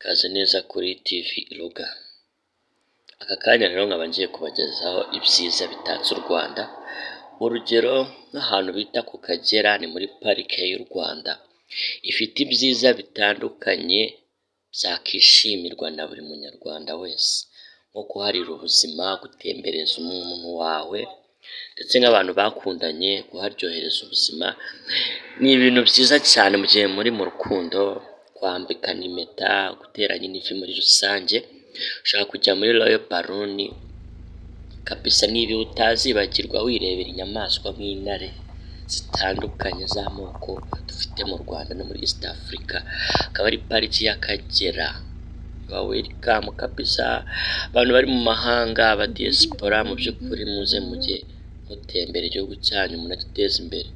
Kaze neza kuri TV Ruga. Aka kanya rero nkaba ngiye kubagezaho ibyiza bitatse u Rwanda, urugero nk'ahantu bita ku Kagera ni muri parike y'u Rwanda, ifite ibyiza bitandukanye byakishimirwa na buri munyarwanda wese, nko kuharira ubuzima, gutembereza umuntu wawe ndetse n'abantu bakundanye kuharyohereza ubuzima, ni ibintu byiza cyane mu gihe muri mu rukundo, kwambikana impeta, guteranya n'ivi muri rusange, ushaka kujya muri Royal Balloon kabisa, niba utazibagirwa wirebera inyamaswa nk'intare zitandukanye z'amoko dufite mu Rwanda no muri East Africa, akaba ari pariki y'Akagera. Welcome kabisa, abantu bari mu mahanga, aba diaspora, mu by'ukuri muze mujye mutembera igihugu cyanyu munagiteza imbere,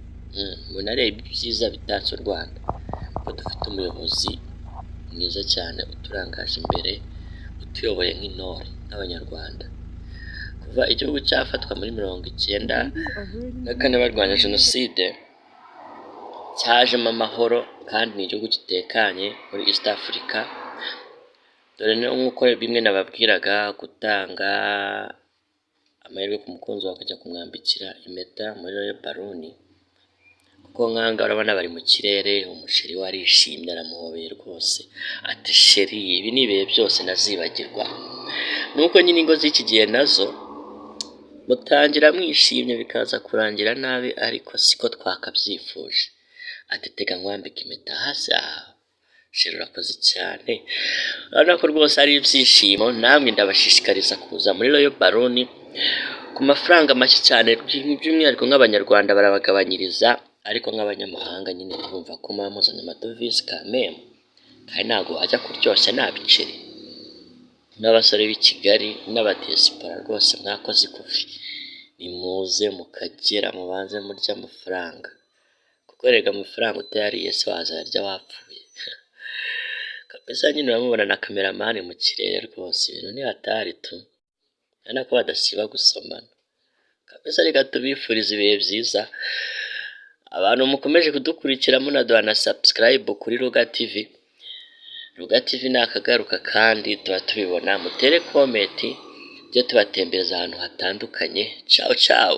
munarebe ibyiza bitatse u Rwanda, ko dufite umuyobozi mwiza cyane uturangaje imbere, utuyoboye nk'intore nk'abanyarwanda. Kuva igihugu cyafatwa muri 1994 barwanya jenoside, cyajemo amahoro kandi ni igihugu gitekanye muri East Africa. Dore nk'uko bimwe nababwiraga, gutanga amahirwe ku mukunzi wawe akajya kumwambikira impeta muri Royal Balloon, kuko nk'anga urabona bari mu kirere, umusheri we arishimye aramuhobeye rwose, ati sheri ibi ni ibihe byose nazibagirwa. Nuko nyine ingo z'iki gihe nazo mutangira mwishimye bikaza kurangira nabi, ariko siko twakabyifuje. Ati tega nkwambika impeta hasi, sheri urakoze cyane. Urabona ko rwose ari ibyishimo. Namwe ndabashishikariza kuza muri Royal Balloon ku mafaranga make cyane, by'umwihariko nk'abanyarwanda barabagabanyiriza, ariko nk'abanyamahanga nyine twumva ko muba muzanye amadovize kameme, kandi ntabwo ajya kuryoshya nta biceri. N'abasore b'i Kigali n'abadiyasipora rwose mwakoze ikofi, nimuze mu Kagera mubanze murya amafaranga, kuko erega amafaranga utayariye se wazayarya wapfuye kabisa. Nyine uramubona na kameramani mu kirere rwose, ibintu ni hatari tu, urabona ko badasiba gusomana kabisa. Reka tubifuriza ibihe byiza, abantu mukomeje kudukurikira munaduha na subscribe kuri Ruga TV. Ruga TV ni akagaruka kandi tuba tubibona, mutere comment, tujye tubatembereza ahantu hatandukanye. Ciao ciao.